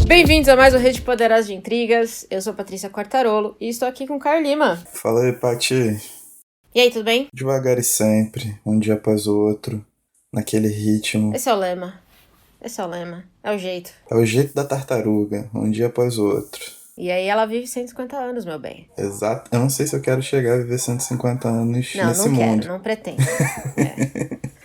Bem-vindos a mais um Rede Poderosa de Intrigas. Eu sou Patrícia Quartarolo e estou aqui com o Caio Lima. Fala aí, Pati. E aí, tudo bem? Devagar e sempre, um dia após o outro, naquele ritmo. Esse é o lema. É o jeito. É o jeito da tartaruga, um dia após o outro. E aí ela vive 150 anos, meu bem. Exato. Eu não sei se eu quero chegar a viver 150 anos nesse não mundo. Não pretendo.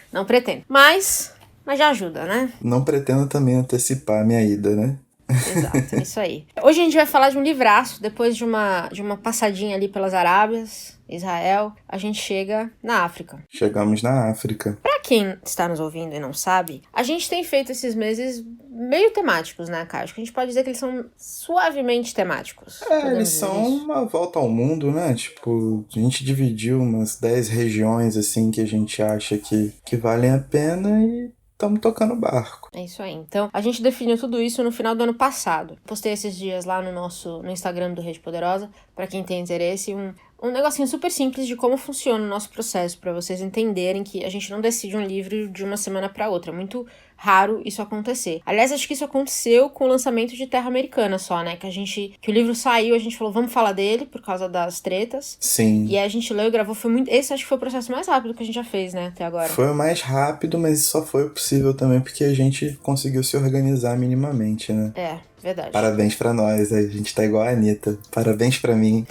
Não pretendo. Mas já ajuda, né? Não pretendo também antecipar a minha ida, né? Exato, isso aí. Hoje a gente vai falar de um livraço. Depois de uma passadinha ali pelas Arábias, Israel, a gente chega na África. Chegamos na África. Pra quem está nos ouvindo e não sabe, a gente tem feito esses meses meio temáticos, né, Caio? Acho que a gente pode dizer que eles são suavemente temáticos. Eles são uma volta ao mundo, né? Tipo, a gente dividiu umas 10 regiões, assim, que a gente acha que valem a pena e estamos tocando barco. É isso aí. Então, a gente definiu tudo isso no final do ano passado. Postei esses dias lá no Instagram do Rede Poderosa, pra quem tem interesse, um negocinho super simples de como funciona o nosso processo, pra vocês entenderem que a gente não decide um livro de uma semana pra outra. É muito raro isso acontecer. Aliás, acho que isso aconteceu com o lançamento de Terra Americana só, né? Que o livro saiu, a gente falou, vamos falar dele, por causa das tretas. Sim. E aí a gente leu e gravou, esse acho que foi o processo mais rápido que a gente já fez, né, até agora. Foi o mais rápido, mas só foi possível também porque a gente conseguiu se organizar minimamente, né? É, verdade. Parabéns pra nós, a gente tá igual a Anitta. Parabéns pra mim.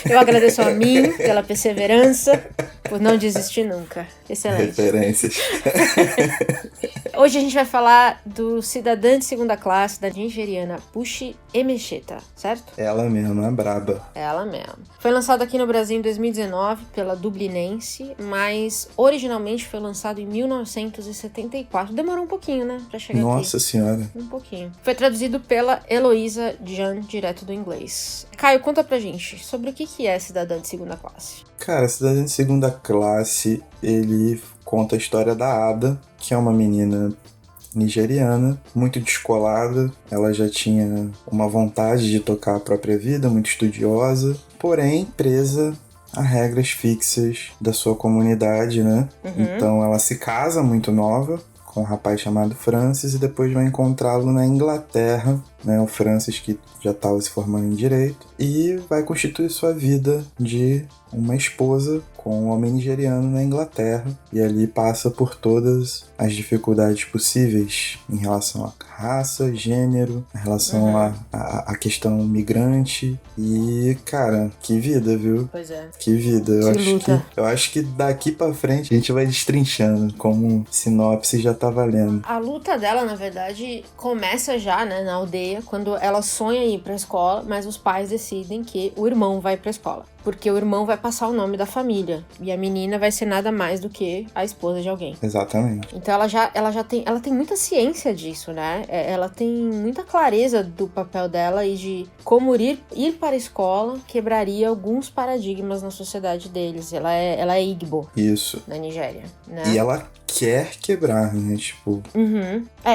Eu agradeço a mim pela perseverança, por não desistir nunca. Excelente. Referências. Hoje a gente vai falar do Cidadã de Segunda Classe, da nigeriana Buchi Emecheta, certo? Ela mesma, a braba. Ela mesma. Foi lançado aqui no Brasil em 2019 pela Dublinense, mas originalmente foi lançado em 1974. Demorou um pouquinho, né, pra chegar aqui. Nossa senhora. Um pouquinho. Foi traduzido pela Heloísa Jan, direto do inglês. Caio, conta pra gente sobre o que é Cidadã de Segunda Classe. Cara, Cidadã de Segunda Classe, ele conta a história da Ada, que é uma menina nigeriana, muito descolada. Ela já tinha uma vontade de tocar a própria vida, muito estudiosa, porém presa a regras fixas da sua comunidade, né? Então ela se casa muito nova com um rapaz chamado Francis e depois vai encontrá-lo na Inglaterra, né? O Francis que já estava se formando em Direito e vai constituir sua vida de uma esposa com um homem nigeriano na Inglaterra e ali passa por todas as dificuldades possíveis em relação à raça, gênero, em relação à questão migrante e, cara, que vida, viu? Pois é. Que vida. Eu acho que daqui pra frente a gente vai destrinchando, como sinopse já tá valendo. A luta dela, na verdade, começa já, né, na aldeia, quando ela sonha em ir pra escola, mas os pais decidem que o irmão vai pra escola. Porque o irmão vai passar o nome da família. E a menina vai ser nada mais do que a esposa de alguém. Exatamente. Então ela tem muita ciência disso, né? Ela tem muita clareza do papel dela e de como ir para a escola quebraria alguns paradigmas na sociedade deles. Ela é Igbo. Isso. Na Nigéria, né? E ela quer quebrar, né? Tipo...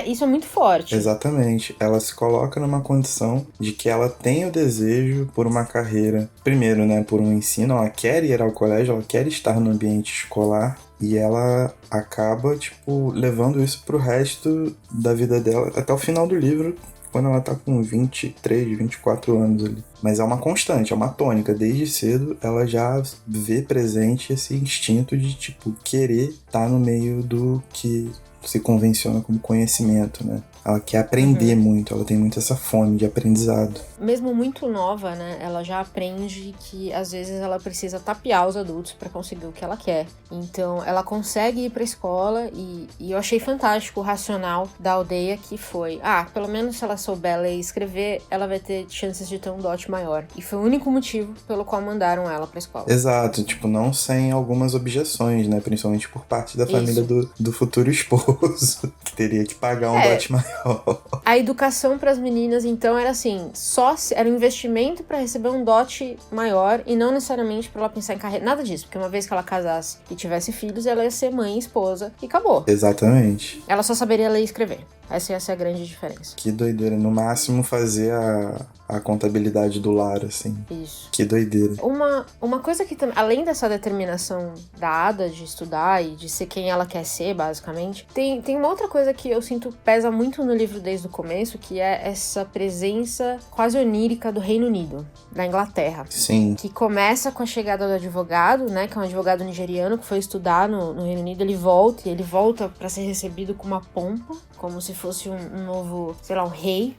Isso é muito forte. Exatamente. Ela se coloca numa condição de que ela tem o desejo por uma carreira. Primeiro, né? Por um ensino. Ela quer ir ao colégio, ela quer estar no ambiente escolar. E ela acaba, tipo, levando isso pro resto da vida dela. Até o final do livro, quando ela tá com 23, 24 anos ali. Mas é uma constante, é uma tônica. Desde cedo, ela já vê presente esse instinto de, tipo, querer estar no meio do que se convenciona como conhecimento, né? Ela quer aprender muito, ela tem muito essa fome de aprendizado. Mesmo muito nova, né? Ela já aprende que às vezes ela precisa tapear os adultos pra conseguir o que ela quer. Então ela consegue ir pra escola e eu achei fantástico o racional da aldeia que foi, pelo menos se ela souber ler e escrever, ela vai ter chances de ter um dote maior. E foi o único motivo pelo qual mandaram ela pra escola. Exato, tipo, não sem algumas objeções, né? Principalmente por parte da família do futuro esposo, que teria que pagar um dote maior. A educação para as meninas, então, era assim, era um investimento para receber um dote maior e não necessariamente para ela pensar em carreira, nada disso, porque uma vez que ela casasse e tivesse filhos, ela ia ser mãe e esposa e acabou. Exatamente. Ela só saberia ler e escrever. Essa ia ser a grande diferença. Que doideira. No máximo fazer a contabilidade do lar, assim. Isso. Que doideira. Uma coisa que, além dessa determinação da Ada de estudar e de ser quem ela quer ser, basicamente, tem uma outra coisa que eu sinto pesa muito no livro desde o começo, que é essa presença quase onírica do Reino Unido, da Inglaterra. Sim. Que começa com a chegada do advogado, né, que é um advogado nigeriano que foi estudar no Reino Unido. Ele volta para ser recebido com uma pompa, como se fosse um novo, sei lá, um rei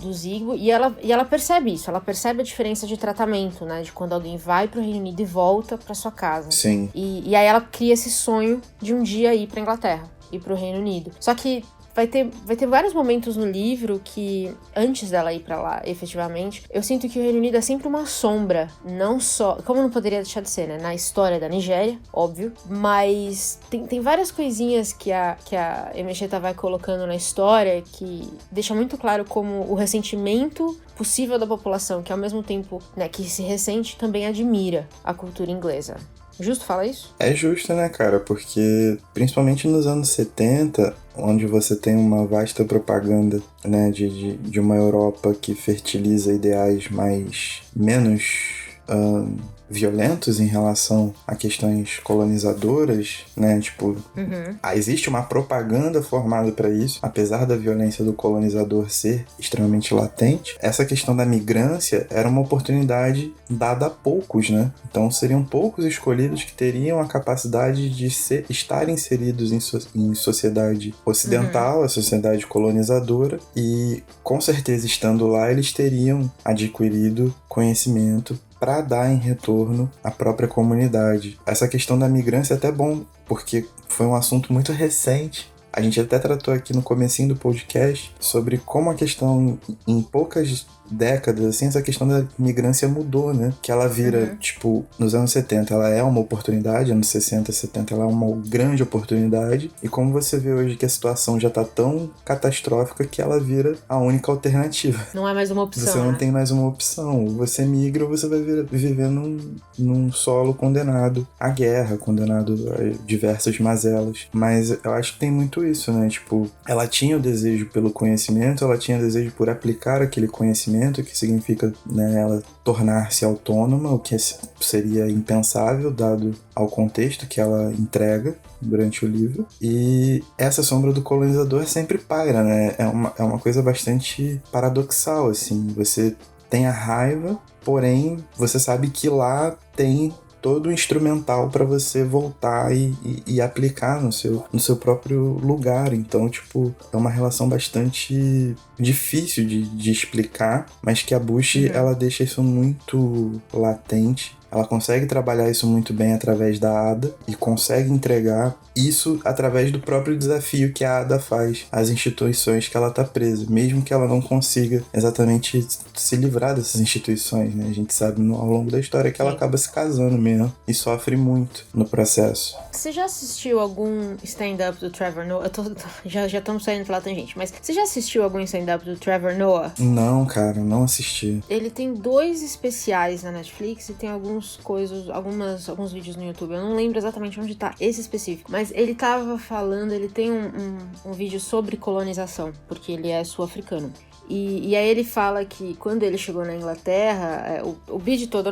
dos Igbo, e ela percebe isso, ela percebe a diferença de tratamento, né, de quando alguém vai pro Reino Unido e volta pra sua casa. Sim. E aí ela cria esse sonho de um dia ir pra Inglaterra, ir pro Reino Unido. Só que vai ter vários momentos no livro que, antes dela ir pra lá, efetivamente, eu sinto que o Reino Unido é sempre uma sombra, não só, como não poderia deixar de ser, né, na história da Nigéria, óbvio, mas tem várias coisinhas que a Emecheta vai colocando na história que deixa muito claro como o ressentimento possível da população, que ao mesmo tempo, né, que se ressente, também admira a cultura inglesa. Justo falar isso? É justo, né, cara? Porque, principalmente nos anos 70, onde você tem uma vasta propaganda, né, de uma Europa que fertiliza ideais menos violentos em relação a questões colonizadoras, né, tipo, existe uma propaganda formada para isso, apesar da violência do colonizador ser extremamente latente. Essa questão da migrância era uma oportunidade dada a poucos, né, então seriam poucos escolhidos que teriam a capacidade de estar inseridos em sociedade ocidental, a sociedade colonizadora, e com certeza estando lá eles teriam adquirido conhecimento para dar em retorno à própria comunidade. Essa questão da migrância é até bom, porque foi um assunto muito recente. A gente até tratou aqui no comecinho do podcast sobre como a questão, em poucas décadas, assim, essa questão da migrância mudou, né? Que ela vira, tipo, nos anos 70 ela é uma oportunidade, anos 60, 70 ela é uma grande oportunidade, e como você vê hoje que a situação já tá tão catastrófica que ela vira a única alternativa. Não é mais uma opção, Você não né? tem mais uma opção. Ou você migra ou você vai viver num solo condenado à guerra, condenado a diversas mazelas. Mas eu acho que tem muito isso, né? Tipo, ela tinha o desejo pelo conhecimento, ela tinha o desejo por aplicar aquele conhecimento, que significa, né, ela tornar-se autônoma, o que seria impensável dado ao contexto que ela entrega durante o livro. E essa sombra do colonizador sempre paira, né? É uma coisa bastante paradoxal, assim. Você tem a raiva, porém você sabe que lá tem todo o instrumental para você voltar e aplicar no seu próprio lugar. Então, tipo, é uma relação bastante difícil de explicar, mas que a Bush, ela deixa isso muito latente. Ela consegue trabalhar isso muito bem através da Ada e consegue entregar isso através do próprio desafio que a Ada faz às instituições que ela tá presa, mesmo que ela não consiga exatamente se livrar dessas instituições, né? A gente sabe ao longo da história que ela acaba se casando mesmo e sofre muito no processo. Você já assistiu algum stand-up do Trevor Noah? Já estamos saindo pela tangente, mas você já assistiu algum stand-up do Trevor Noah? Não, cara, não assisti. Ele tem 2 especiais na Netflix e tem alguns vídeos no YouTube. Eu não lembro exatamente onde tá esse específico, mas ele tava falando, ele tem um vídeo sobre colonização, porque ele é sul-africano. E aí ele fala que quando ele chegou na Inglaterra, o vídeo todo,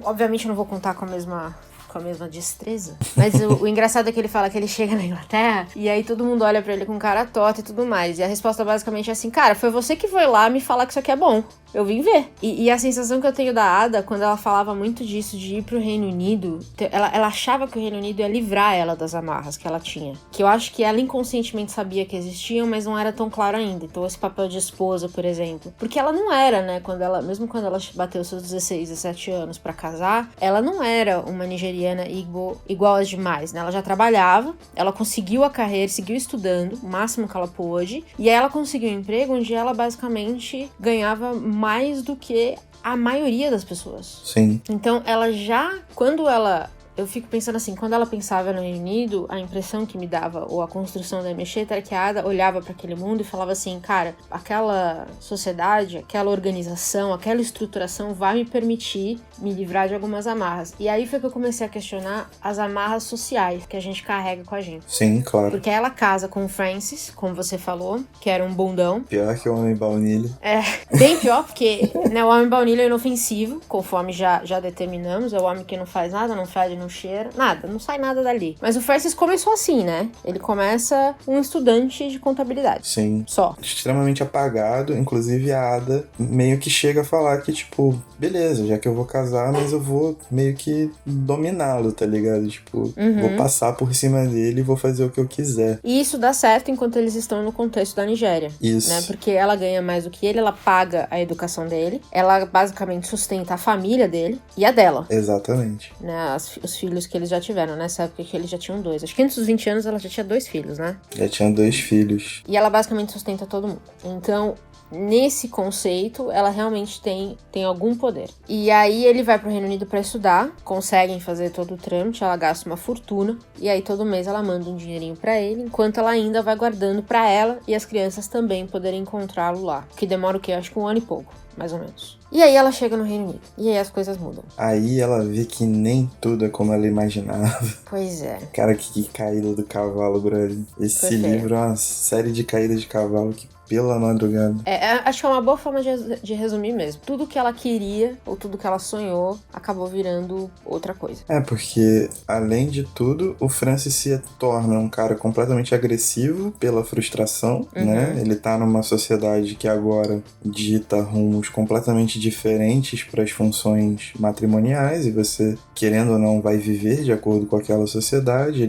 obviamente eu não vou contar com a mesma destreza, mas o engraçado é que ele fala que ele chega na Inglaterra e aí todo mundo olha pra ele com cara torta e tudo mais, e a resposta basicamente é assim: cara, foi você que foi lá me falar que isso aqui é bom, eu vim ver. E a sensação que eu tenho da Ada, quando ela falava muito disso, de ir pro Reino Unido, ela achava que o Reino Unido ia livrar ela das amarras que ela tinha, que eu acho que ela inconscientemente sabia que existiam, mas não era tão claro ainda. Então esse papel de esposa, por exemplo, porque ela não era, né, mesmo quando ela bateu seus 16, 17 anos pra casar, ela não era uma nigeriana Igbo igual as demais, né? Ela já trabalhava, ela conseguiu a carreira, seguiu estudando o máximo que ela pôde, e aí ela conseguiu um emprego onde ela basicamente ganhava mais do que a maioria das pessoas. Sim. Então ela já, quando ela eu fico pensando assim, quando ela pensava no Reino Unido, a impressão que me dava, ou a construção da Mecheta, era que a Ada olhava para aquele mundo e falava assim, cara, aquela sociedade, aquela organização, aquela estruturação vai me permitir me livrar de algumas amarras. E aí foi que eu comecei a questionar as amarras sociais que a gente carrega com a gente. Sim, claro. Porque ela casa com o Francis, como você falou, que era um bundão. Pior que o Homem Baunilha. É, bem pior, porque né, o Homem Baunilha é inofensivo, conforme já determinamos. É o homem que não faz nada, não fede, não cheira, nada, não sai nada dali. Mas o Francis começou assim, né? Ele começa um estudante de contabilidade. Sim. Só. Extremamente apagado, inclusive a Ada meio que chega a falar que, tipo, beleza, já que eu vou casar, mas eu vou meio que dominá-lo, tá ligado? Tipo, vou passar por cima dele e vou fazer o que eu quiser. E isso dá certo enquanto eles estão no contexto da Nigéria. Isso. Né? Porque ela ganha mais do que ele, ela paga a educação dele, ela basicamente sustenta a família dele e a dela. Exatamente. Né? Os filhos que eles já tiveram, nessa época que eles já tinham 2. Acho que antes dos 20 anos ela já tinha 2 filhos, né? Já tinha 2 filhos. E ela basicamente sustenta todo mundo. Então, nesse conceito, ela realmente tem algum poder. E aí ele vai pro Reino Unido pra estudar, conseguem fazer todo o trâmite, ela gasta uma fortuna, e aí todo mês ela manda um dinheirinho pra ele, enquanto ela ainda vai guardando pra ela e as crianças também poderem encontrá-lo lá. Que demora o quê? Acho que 1 ano e pouco, mais ou menos. E aí ela chega no Reino Unido, e aí as coisas mudam. Aí ela vê que nem tudo é como ela imaginava. Pois é. Cara, que caída do cavalo, brother. Esse livro é uma série de caídas de cavalo que pela madrugada. Acho que é uma boa forma de resumir mesmo. Tudo que ela queria, ou tudo que ela sonhou, acabou virando outra coisa. Porque, além de tudo, o Francis se torna um cara completamente agressivo pela frustração, né? Ele tá numa sociedade que agora dita rumos completamente diferentes para as funções matrimoniais, e você, querendo ou não, vai viver de acordo com aquela sociedade.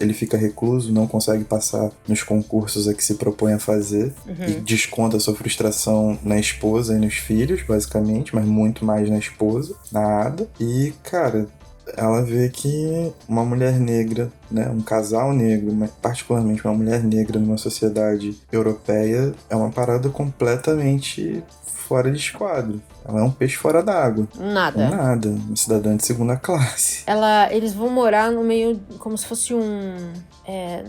Ele fica recluso, não consegue passar nos concursos a que se propõe a fazer e desconta sua frustração na esposa e nos filhos, basicamente, mas muito mais na esposa, na Ada. E, cara, ela vê que uma mulher negra, né, um casal negro, mas particularmente uma mulher negra numa sociedade europeia, é uma parada completamente fora de esquadro. Ela é um peixe fora d'água. Nada. Uma cidadã de segunda classe. Eles vão morar no meio, como se fosse um...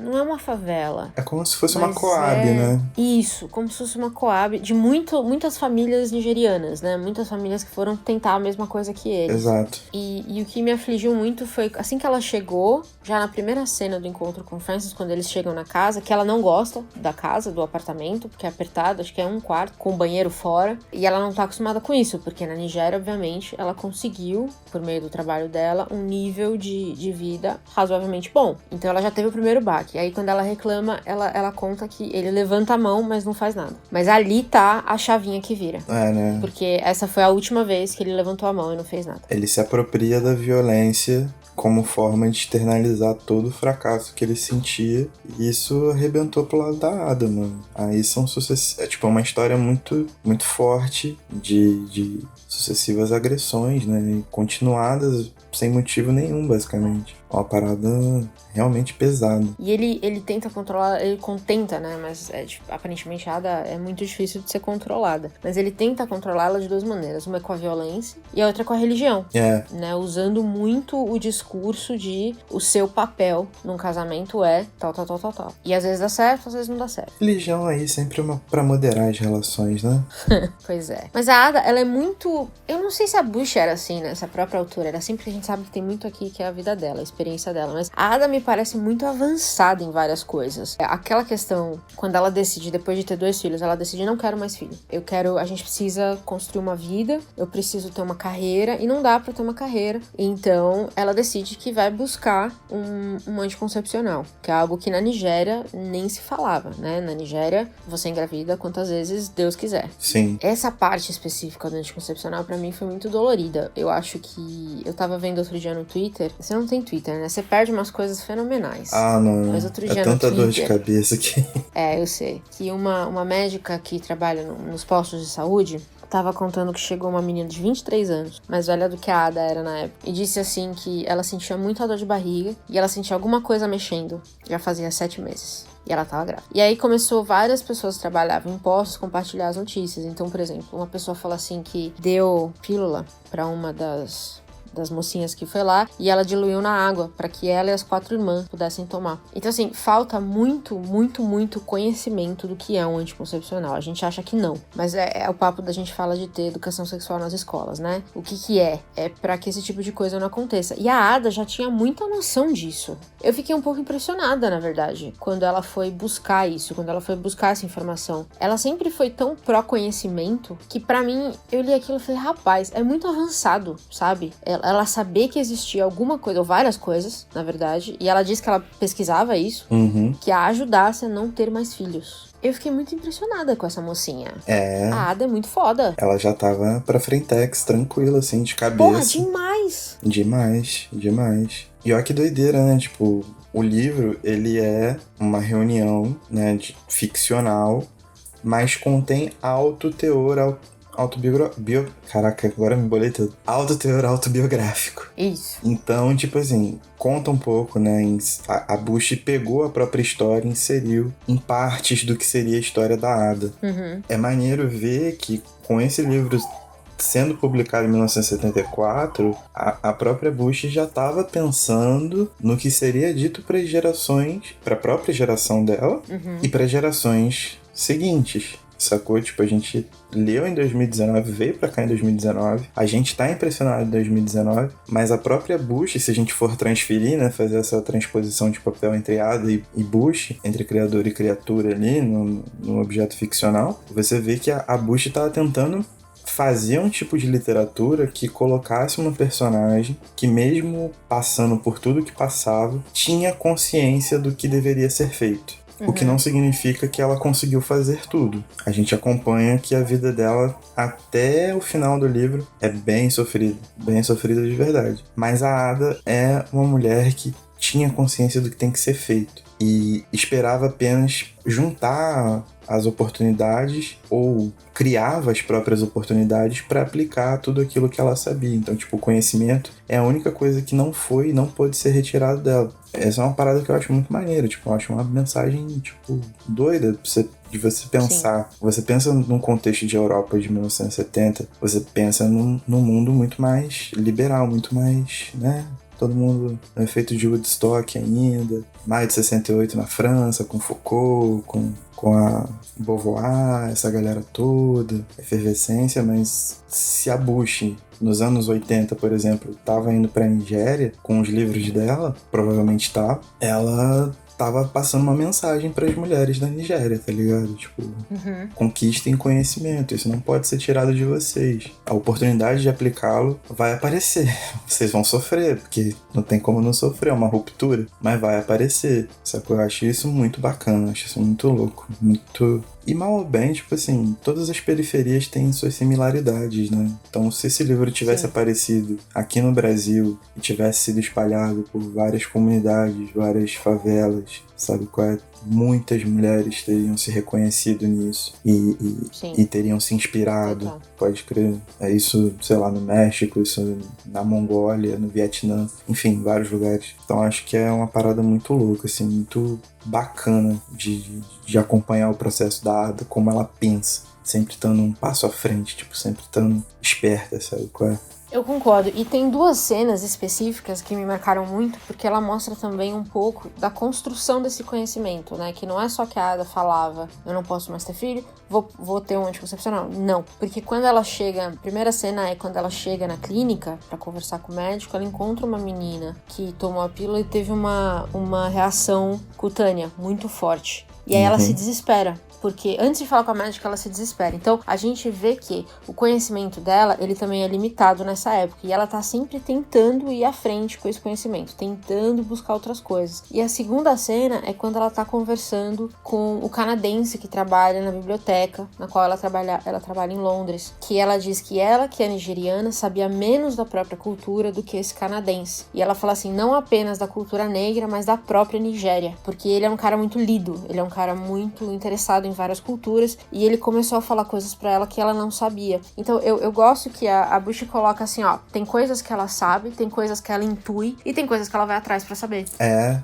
não é uma favela. É como se fosse uma Coab, né? Isso, como se fosse uma Coab de muitas famílias nigerianas, né? Muitas famílias que foram tentar a mesma coisa que eles. Exato. E o que me afligiu muito foi, assim que ela chegou, já na primeira cena do encontro com o Francis, quando eles chegam na casa, que ela não gosta da casa, do apartamento, porque é apertado, acho que é um quarto, com o banheiro fora, e ela não tá acostumada com isso, porque na Nigéria, obviamente, ela conseguiu, por meio do trabalho dela, um nível de vida razoavelmente bom. Então ela já teve o primeiro baque. Aí quando ela reclama, ela conta que ele levanta a mão, mas não faz nada. Mas ali tá a chavinha que vira. Né? Porque essa foi a última vez que ele levantou a mão e não fez nada. Ele se apropria da violência como forma de externalizar todo o fracasso que ele sentia. E isso arrebentou pro lado da Ada, mano. Aí são uma história muito, muito forte de sucessivas agressões, né? E continuadas sem motivo nenhum, basicamente. Uma parada realmente pesada. E ele tenta controlar, ele contenta, né? Mas aparentemente a Ada é muito difícil de ser controlada. Mas ele tenta controlá-la de 2 maneiras. Uma é com a violência e a outra é com a religião. Né? Usando muito o discurso de o seu papel num casamento é tal. E às vezes dá certo, às vezes não dá certo. Religião aí sempre pra moderar as relações, né? Pois é. Mas a Ada, ela é muito... Eu não sei se a Bush era assim, né? Essa própria autora. Era assim, porque a gente sabe que tem muito aqui que é a vida dela, a experiência dela. Mas a Ada me parece muito avançada em várias coisas. Aquela questão, quando ela decide, depois de ter 2 filhos, ela decide, não quero mais filho. A gente precisa construir uma vida, eu preciso ter uma carreira, e não dá pra ter uma carreira. Então, ela decide que vai buscar um anticoncepcional, que é algo que na Nigéria nem se falava, né? Na Nigéria, você engravida quantas vezes Deus quiser. Sim. Essa parte específica do anticoncepcional, pra mim, foi muito dolorida. Eu acho que... Eu tava vendo outro dia no Twitter. Você não tem Twitter, né? Você perde umas coisas fenomenais. Não. Mas outro dia tanta no Twitter, dor de cabeça aqui. Eu sei. Que uma médica que trabalha nos postos de saúde tava contando que chegou uma menina de 23 anos, mais velha do que a Ada era na época, e disse assim que ela sentia muita dor de barriga e ela sentia alguma coisa mexendo. Já fazia 7 meses. E ela tava grávida. E aí começou várias pessoas que trabalhavam em postos compartilhar as notícias. Então, por exemplo, uma pessoa fala assim que deu pílula pra uma das das mocinhas que foi lá, e ela diluiu na água para que ela e as 4 irmãs pudessem tomar. Então, assim, falta muito conhecimento do que é um anticoncepcional. A gente acha que não, mas é o papo da gente fala de ter educação sexual nas escolas, né? O que é? É para que esse tipo de coisa não aconteça. E a Ada já tinha muita noção disso. Eu fiquei um pouco impressionada, na verdade, quando ela foi buscar isso, quando ela foi buscar essa informação. Ela sempre foi tão pró-conhecimento que, pra mim, eu li aquilo e falei, rapaz, é muito avançado, sabe? Ela saber que existia alguma coisa, ou várias coisas, na verdade, e ela disse que ela pesquisava isso, que a ajudasse a não ter mais filhos. Eu fiquei muito impressionada com essa mocinha. A Ada é muito foda. Ela já tava pra frentex, tranquila, assim, de cabeça. Porra, demais! Demais. E olha que doideira, né? Tipo, o livro, ele é uma reunião, né, ficcional, mas contém alto teor Caraca, agora me bolei tudo. Alto teor autobiográfico. Isso. Então, tipo assim, conta um pouco, né? A Bush pegou a própria história e inseriu em partes do que seria a história da Ada. É maneiro ver que com esse livro sendo publicado em 1974, a própria Bush já estava pensando no que seria dito para as gerações, para a própria geração dela e para gerações seguintes. Sacou? Tipo, a gente leu em 2019, veio pra cá em 2019, a gente tá impressionado em 2019, mas a própria Bush, se a gente for transferir, né, fazer essa transposição de papel entre Ada e Bush, entre criador e criatura ali, no objeto ficcional, você vê que a Bush tava tentando fazer um tipo de literatura que colocasse uma personagem que, mesmo passando por tudo que passava, tinha consciência do que deveria ser feito. O que não significa que ela conseguiu fazer tudo. A gente acompanha que a vida dela, até o final do livro, é bem sofrida de verdade. Mas a Ada é uma mulher que tinha consciência do que tem que ser feito e esperava apenas juntar as oportunidades ou criava as próprias oportunidades para aplicar tudo aquilo que ela sabia. Então, tipo, o conhecimento é a única coisa que não foi e não pôde ser retirado dela. Essa é uma parada que eu acho muito maneira, tipo, eu acho uma mensagem, tipo, doida de você pensar. Sim. Você pensa num contexto de Europa de 1970, você pensa num mundo muito mais liberal, muito mais, né? Todo mundo no efeito de Woodstock ainda, maio de 68 na França, com Foucault, com a Beauvoir, essa galera toda, efervescência, mas se a Bush, nos anos 80, por exemplo, tava indo pra Nigéria com os livros dela, provavelmente tá, ela tava passando uma mensagem para as mulheres da Nigéria, tá ligado? Tipo, conquistem conhecimento, isso não pode ser tirado de vocês. A oportunidade de aplicá-lo vai aparecer. Vocês vão sofrer, porque não tem como não sofrer, é uma ruptura, mas vai aparecer. Sacou? Eu acho isso muito bacana, acho isso muito louco, muito... E mal ou bem, tipo assim, todas as periferias têm suas similaridades, né? Então, se esse livro tivesse aparecido aqui no Brasil e tivesse sido espalhado por várias comunidades, várias favelas, sabe qual é? Muitas mulheres teriam se reconhecido nisso e teriam se inspirado. Total. Pode crer. É isso, sei lá, no México, isso na Mongólia, no Vietnã, enfim, vários lugares. Então acho que é uma parada muito louca, assim, muito bacana de acompanhar o processo da Ada, como ela pensa, sempre estando um passo à frente, tipo, sempre estando esperta, sabe qual é? Eu concordo, e tem 2 cenas específicas que me marcaram muito, porque ela mostra também um pouco da construção desse conhecimento, né? Que não é só que a Ada falava, eu não posso mais ter filho, vou ter um anticoncepcional. Não, porque quando ela chega, a primeira cena é quando ela chega na clínica pra conversar com o médico, ela encontra uma menina que tomou a pílula e teve uma reação cutânea muito forte. E aí ela se desespera, porque antes de falar com a médica, ela se desespera. Então, a gente vê que o conhecimento dela, ele também é limitado nessa época. E ela tá sempre tentando ir à frente com esse conhecimento, tentando buscar outras coisas. E a segunda cena é quando ela tá conversando com o canadense que trabalha na biblioteca, na qual ela trabalha em Londres. Que ela diz que ela, que é nigeriana, sabia menos da própria cultura do que esse canadense. E ela fala assim, não apenas da cultura negra, mas da própria Nigéria. Porque ele é um cara muito lido, ele é um cara cara muito interessado em várias culturas, e ele começou a falar coisas pra ela que ela não sabia. Então eu gosto que a Bush coloca assim, ó, tem coisas que ela sabe, tem coisas que ela intui, e tem coisas que ela vai atrás pra saber.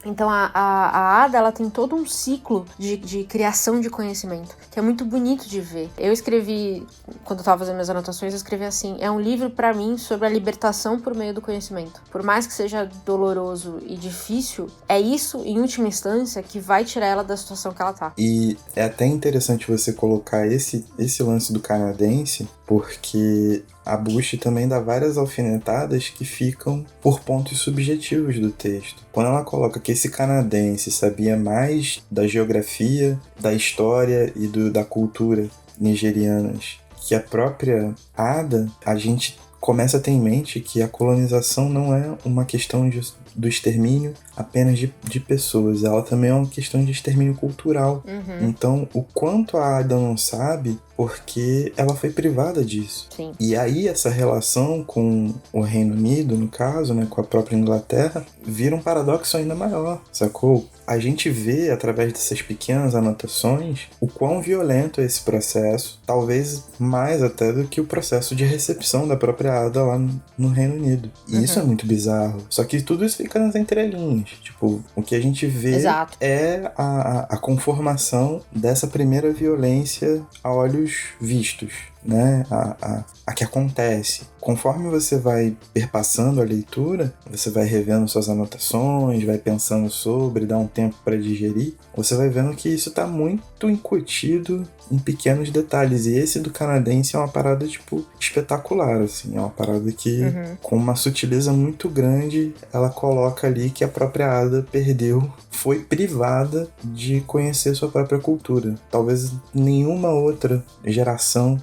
Então a Ada, ela tem todo um ciclo de criação de conhecimento, que é muito bonito de ver. Eu escrevi, quando eu tava fazendo minhas anotações, eu escrevi assim, é um livro pra mim sobre a libertação por meio do conhecimento. Por mais que seja doloroso e difícil, é isso, em última instância, que vai tirar ela da situação que ela tá. E é até interessante você colocar esse lance do canadense, porque a Bush também dá várias alfinetadas que ficam por pontos subjetivos do texto. Quando ela coloca que esse canadense sabia mais da geografia, da história e da cultura nigerianas que a própria Ada, a gente começa a ter em mente que a colonização não é uma questão do extermínio apenas de pessoas, ela também é uma questão de extermínio cultural. Então, o quanto a Ada não sabe, porque ela foi privada disso. Sim. E aí, essa relação com o Reino Unido, no caso, né, com a própria Inglaterra, vira um paradoxo ainda maior, sacou? A gente vê, através dessas pequenas anotações, o quão violento é esse processo, talvez mais até do que o processo de recepção da própria Ada lá no Reino Unido. E isso é muito bizarro. Só que tudo isso fica nas entrelinhas. Tipo, o que a gente vê Exato. é a conformação dessa primeira violência a olhos vistos, né? A que acontece. Conforme você vai perpassando a leitura, você vai revendo suas anotações, vai pensando sobre, dá um tempo para digerir, você vai vendo que isso tá muito incutido em pequenos detalhes. E esse do canadense é uma parada, tipo, espetacular, assim. É uma parada que, com uma sutileza muito grande, ela coloca ali que a própria Ada perdeu, foi privada de conhecer sua própria cultura. Talvez nenhuma outra geração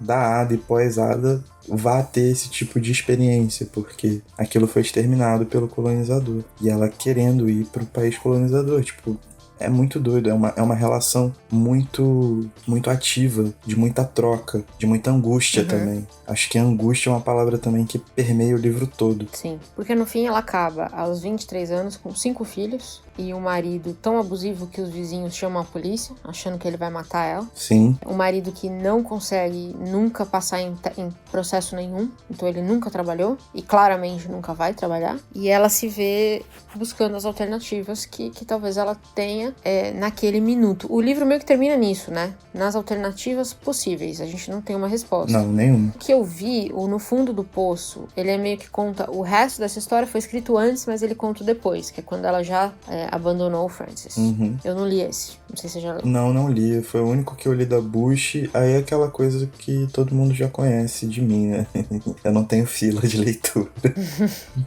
da Ada e pós-Ada vá ter esse tipo de experiência, porque aquilo foi exterminado pelo colonizador. E ela querendo ir pro país colonizador, tipo, é muito doido, é uma relação muito, muito ativa, de muita troca, de muita angústia também. Acho que a angústia é uma palavra também que permeia o livro todo. Sim, porque no fim ela acaba aos 23 anos com 5 filhos e um marido tão abusivo que os vizinhos chamam a polícia, achando que ele vai matar ela. Sim. Um marido que não consegue nunca passar em processo nenhum, então ele nunca trabalhou e claramente nunca vai trabalhar. E ela se vê buscando as alternativas que talvez ela tenha naquele minuto. O livro meio que termina nisso, né? Nas alternativas possíveis. A gente não tem uma resposta. Não, nenhuma. O que eu vi, o No Fundo do Poço, ele é meio que conta... O resto dessa história foi escrito antes, mas ele conta depois, que é quando ela já abandonou o Francis. Eu não li esse. Não sei se você já leu. Não li. Foi o único que eu li da Bush. Aí é aquela coisa que todo mundo já conhece de mim, né? Eu não tenho fila de leitura.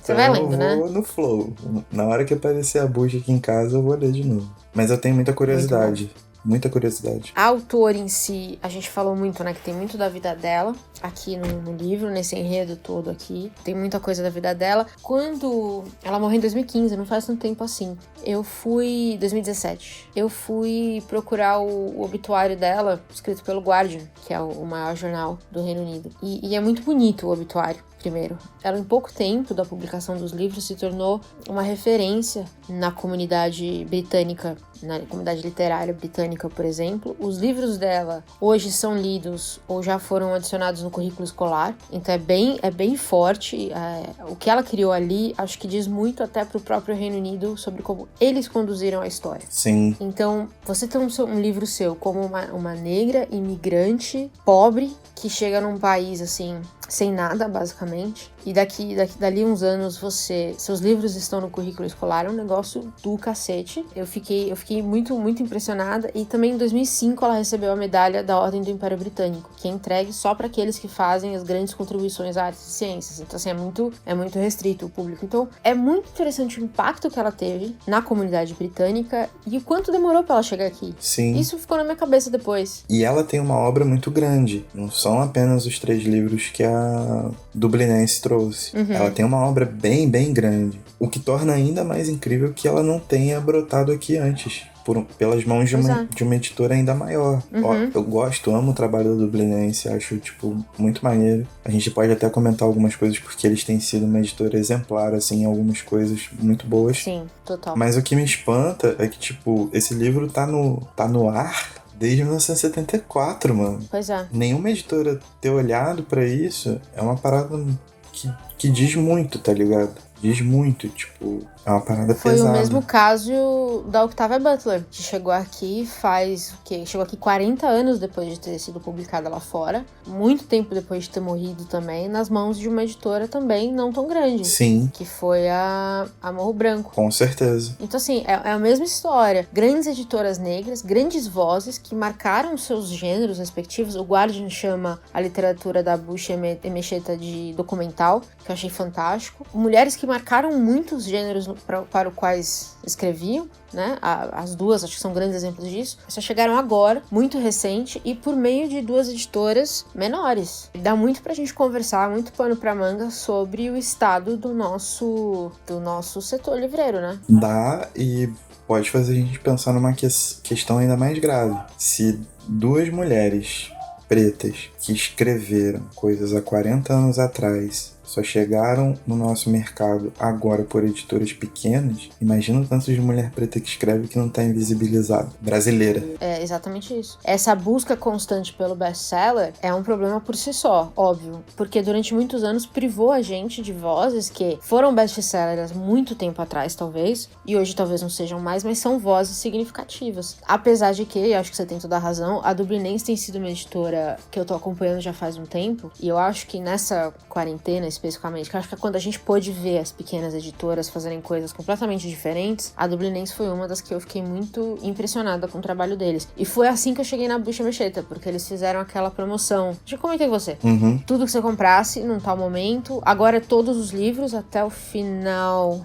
Você vai lendo, né? Eu vou no flow. Na hora que aparecer a Bush aqui em casa, eu vou ler de novo. Mas eu tenho muita curiosidade. Muita curiosidade. A autora em si, a gente falou muito, né? Que tem muito da vida dela aqui no livro, nesse enredo todo aqui. Tem muita coisa da vida dela. Quando ela morreu em 2015, não faz tanto tempo assim. 2017. Eu fui procurar o obituário dela, escrito pelo Guardian, que é o maior jornal do Reino Unido. E é muito bonito o obituário. Primeiro, ela em pouco tempo da publicação dos livros se tornou uma referência na comunidade britânica, na comunidade literária britânica, por exemplo. Os livros dela hoje são lidos ou já foram adicionados no currículo escolar, então é bem forte. O que ela criou ali, acho que diz muito até pro próprio Reino Unido sobre como eles conduziram a história. Sim. Então, você tem um livro seu como uma negra imigrante, pobre, que chega num país, assim, sem nada, basicamente, e dali uns anos seus livros estão no currículo escolar, é um negócio do cacete. Eu fiquei muito, muito impressionada, e também em 2005 ela recebeu a medalha da Ordem do Império Britânico, que é entregue só para aqueles que fazem as grandes contribuições à artes e ciências. Então, assim, é muito restrito o público. Então, é muito interessante o impacto que ela teve na comunidade britânica e o quanto demorou para ela chegar aqui. Sim. Isso ficou na minha cabeça depois. E ela tem uma obra muito grande, não são apenas os 3 livros que a Dublinense trouxe. Ela tem uma obra bem, bem grande. O que torna ainda mais incrível que ela não tenha brotado aqui antes. pelas mãos de uma editora ainda maior. Ó, Uhum. eu amo o trabalho do Dublinense, acho, tipo, muito maneiro. A gente pode até comentar algumas coisas, porque eles têm sido uma editora exemplar, assim, em algumas coisas muito boas. Sim, total. Mas o que me espanta é que, tipo, esse livro tá no ar desde 1974, mano. Pois é. Nenhuma editora ter olhado pra isso é uma parada que diz muito, tá ligado? Diz muito, tipo, é uma parada Foi pesada. o mesmo caso da Octavia Butler, que chegou aqui faz o quê? Chegou aqui 40 anos depois de ter sido publicada lá fora, muito tempo depois de ter morrido também, nas mãos de uma editora também não tão grande. Sim. Que foi a Morro Branco. Com certeza. Então, assim, é a mesma história. Grandes editoras negras, grandes vozes que marcaram seus gêneros respectivos. O Guardian chama a literatura da Bush Emecheta de documental, que eu achei fantástico. Mulheres que marcaram muitos gêneros para os quais escreviam, né? As duas, acho que são grandes exemplos disso. Só chegaram agora, muito recente, e por meio de duas editoras menores. Dá muito pra gente conversar, muito pano pra manga sobre o estado do nosso setor livreiro, né? Dá, e pode fazer a gente pensar numa questão ainda mais grave. Se duas mulheres pretas que escreveram coisas há 40 anos atrás só chegaram no nosso mercado agora por editoras pequenas, imagina o tanto de mulher preta que escreve que não tá invisibilizada. Brasileira. É exatamente isso. Essa busca constante pelo best-seller é um problema por si só, óbvio, porque durante muitos anos privou a gente de vozes que foram best-sellers muito tempo atrás, talvez, e hoje talvez não sejam mais, mas são vozes significativas. Apesar de que, eu acho que você tem toda a razão, a Dublinense tem sido uma editora que eu tô acompanhando já faz um tempo, e eu acho que nessa quarentena, especificamente, que eu acho que é quando a gente pôde ver as pequenas editoras fazerem coisas completamente diferentes, a Dublinense foi uma das que eu fiquei muito impressionada com o trabalho deles. E foi assim que eu cheguei na Bucha Mecheta, porque eles fizeram aquela promoção. Já comentei com você. Uhum. Tudo que você comprasse num tal momento, agora é todos os livros até o final...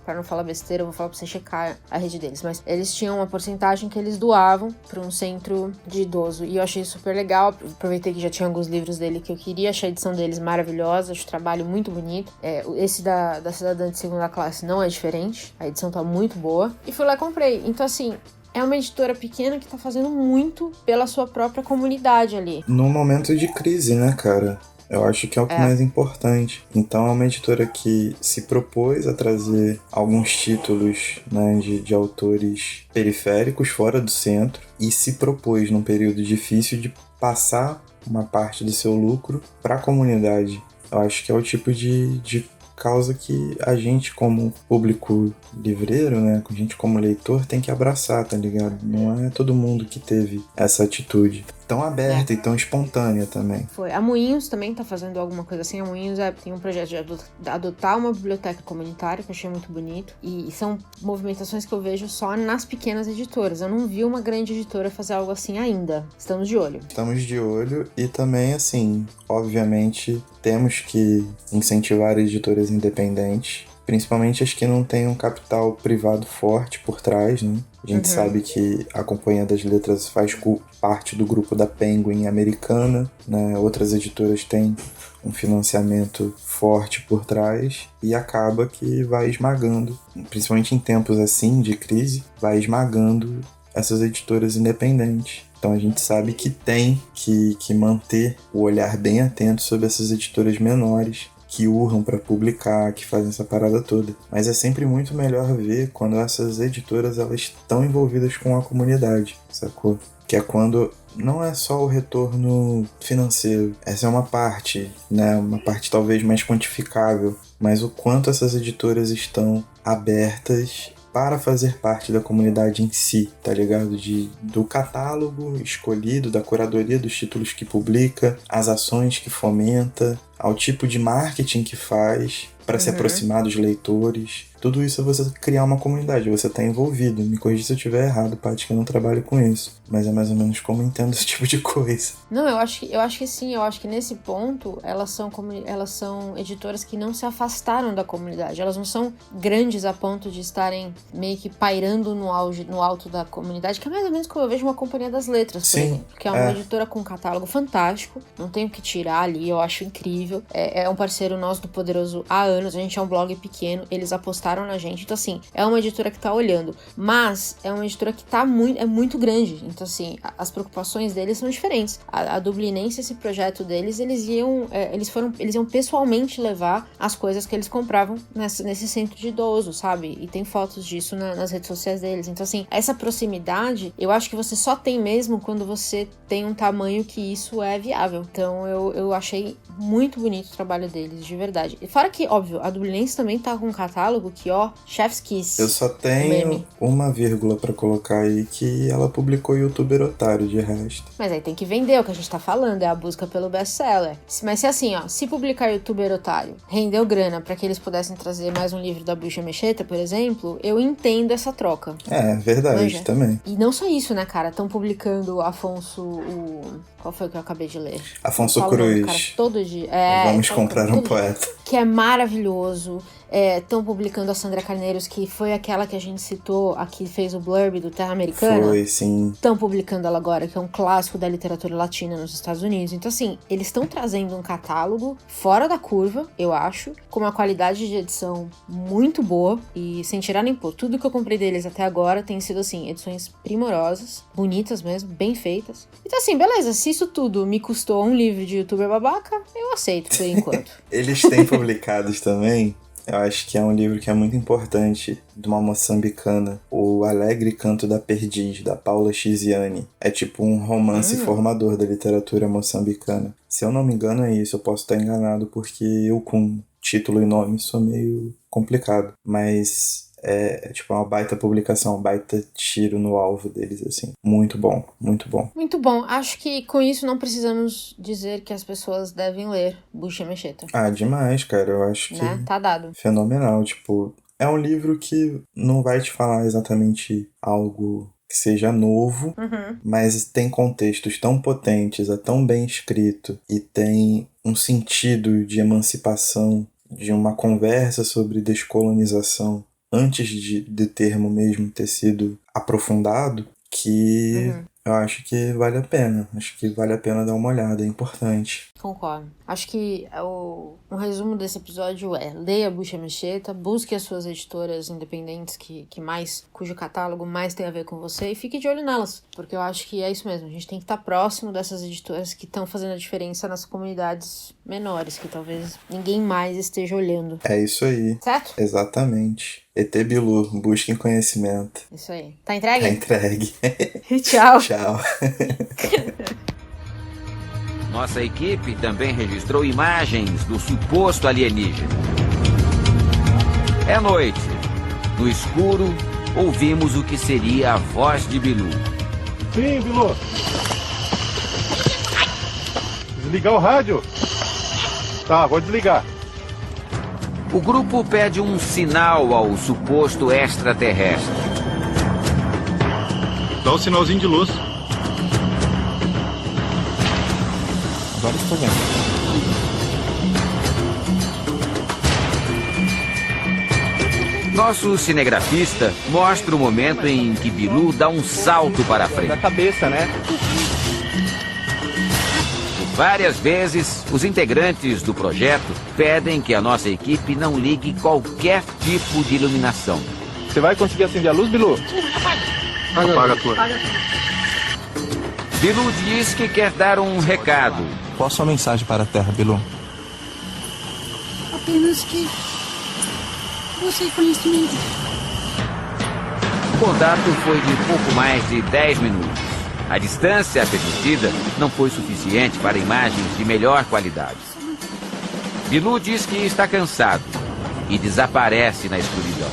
Pra não falar besteira, eu vou falar pra você checar a rede deles, mas eles tinham uma porcentagem que eles doavam pra um centro de idoso, e eu achei super legal. Aproveitei que já tinha alguns livros dele que eu queria, achei a edição deles maravilhosa, acho o trabalho muito bonito. Esse da Cidadã de Segunda Classe não é diferente, a edição tá muito boa, e fui lá e comprei. Então, assim, é uma editora pequena que tá fazendo muito pela sua própria comunidade ali. Num momento de crise, né, cara? Eu acho que é o que mais importante. Então é uma editora que se propôs a trazer alguns títulos, né, de autores periféricos fora do centro e se propôs num período difícil de passar uma parte do seu lucro para a comunidade. Eu acho que é o tipo de causa que a gente como público livreiro, né, a gente como leitor tem que abraçar, tá ligado? Não é todo mundo que teve essa atitude tão aberta e tão espontânea também. Foi. A Moinhos também tá fazendo alguma coisa assim. A Moinhos tem um projeto de adotar uma biblioteca comunitária, que eu achei muito bonito. E são movimentações que eu vejo só nas pequenas editoras. Eu não vi uma grande editora fazer algo assim ainda. Estamos de olho. Estamos de olho e também, assim, obviamente, temos que incentivar editoras independentes, principalmente as que não têm um capital privado forte por trás, né? A gente sabe que a Companhia das Letras faz parte do grupo da Penguin americana, né? Outras editoras têm um financiamento forte por trás e acaba que vai esmagando, principalmente em tempos assim de crise, vai esmagando essas editoras independentes. Então a gente sabe que tem que manter o olhar bem atento sobre essas editoras menores, que urram para publicar, que fazem essa parada toda. Mas é sempre muito melhor ver quando essas editoras elas estão envolvidas com a comunidade, sacou? Que é quando não é só o retorno financeiro. Essa é uma parte, né? Uma parte talvez mais quantificável, mas o quanto essas editoras estão abertas para fazer parte da comunidade em si, tá ligado? Do catálogo escolhido, da curadoria dos títulos que publica, as ações que fomenta, ao tipo de marketing que faz para se aproximar dos leitores. Tudo isso é você criar uma comunidade, você tá envolvido. Me corrija se eu estiver errado, Paty, que eu não trabalho com isso. Mas é mais ou menos como eu entendo esse tipo de coisa. Não, eu acho que sim. Eu acho que nesse ponto elas são editoras que não se afastaram da comunidade. Elas não são grandes a ponto de estarem meio que pairando no alto da comunidade, que é mais ou menos como eu vejo uma Companhia das Letras, por exemplo. Que é uma editora com um catálogo fantástico. Não tenho o que tirar ali, eu acho incrível. incrível. É um parceiro nosso do Poderoso há anos. A gente é um blog pequeno, eles apostaram na gente. Então, assim, é uma editora que tá olhando. Mas é uma editora que é muito grande. Então, assim, as preocupações deles são diferentes. A Dublinense, esse projeto deles, eles iam pessoalmente levar as coisas que eles compravam nesse centro de idoso, sabe? E tem fotos disso nas redes sociais deles. Então, assim, essa proximidade, eu acho que você só tem mesmo quando você tem um tamanho que isso é viável. Então, eu achei muito bonito o trabalho deles, de verdade. E fora que, óbvio, a Dublinense também tá com um catálogo que, ó, chef's kiss. Eu só tenho uma vírgula pra colocar aí, que ela publicou Youtuber Otário, de resto. Mas aí tem que vender, o que a gente tá falando, é a busca pelo best-seller. Mas se assim, ó, se publicar Youtuber Otário rendeu grana pra que eles pudessem trazer mais um livro da Bucha Mecheta, por exemplo, eu entendo essa troca. É, verdade, Manja. Também. E não só isso, né, cara? Estão publicando Afonso, qual foi que eu acabei de ler? Afonso Cruz. Cara, todo dia. Vamos comprar um poeta. Que é maravilhoso. Estão publicando a Sandra Carneiros, que foi aquela que a gente citou, a que fez o blurb do Terra Americana. Foi, sim. Estão publicando ela agora, que é um clássico da literatura latina nos Estados Unidos. Então, assim, eles estão trazendo um catálogo fora da curva, eu acho, com uma qualidade de edição muito boa. E sem tirar nem pôr, tudo que eu comprei deles até agora tem sido, assim, edições primorosas, bonitas mesmo, bem feitas. Então, assim, beleza, se isso tudo me custou um livro de youtuber babaca, eu aceito por enquanto. Eles têm publicados também. Eu acho que é um livro que é muito importante, de uma moçambicana, O Alegre Canto da Perdiz, da Paula Chiziane. É tipo um romance formador da literatura moçambicana. Se eu não me engano é isso, eu posso estar enganado, porque eu com título e nome sou meio complicado. Mas é tipo uma baita publicação, um baita tiro no alvo deles, assim. Muito bom, muito bom. Muito bom. Acho que com isso não precisamos dizer que as pessoas devem ler Bucha Mecheta. Ah, demais, cara. Eu acho que... Né? Tá dado. Fenomenal, tipo... É um livro que não vai te falar exatamente algo que seja novo, mas tem contextos tão potentes, é tão bem escrito e tem um sentido de emancipação, de uma conversa sobre descolonização antes de termo mesmo ter sido aprofundado, que eu acho que vale a pena. Acho que vale a pena dar uma olhada, é importante. Concordo. Acho que um resumo desse episódio é: leia Bucha Mecheta, busque as suas editoras independentes cujo catálogo mais tem a ver com você e fique de olho nelas, porque eu acho que é isso mesmo, a gente tem que estar próximo dessas editoras que estão fazendo a diferença nas comunidades menores, que talvez ninguém mais esteja olhando. É isso aí. Certo? Exatamente. ET Bilu, busquem conhecimento. Isso aí. Tá entregue? Tá entregue. Tchau. Tchau. Nossa equipe também registrou imagens do suposto alienígena. É noite. No escuro, ouvimos o que seria a voz de Bilu. Sim, Bilu. Desligar o rádio? Tá, vou desligar. O grupo pede um sinal ao suposto extraterrestre. Dá um sinalzinho de luz. Agora estou vendo. Nosso cinegrafista mostra o momento em que Bilu dá um salto para a frente. Da cabeça, né? Várias vezes, os integrantes do projeto pedem que a nossa equipe não ligue qualquer tipo de iluminação. Você vai conseguir acender a luz, Bilu? Apaga a tua. Bilu diz que quer dar um recado. Qual a sua mensagem para a Terra, Bilu? Apenas que você conhecimento. O contato foi de pouco mais de 10 minutos. A distância permitida não foi suficiente para imagens de melhor qualidade. Bilu diz que está cansado e desaparece na escuridão.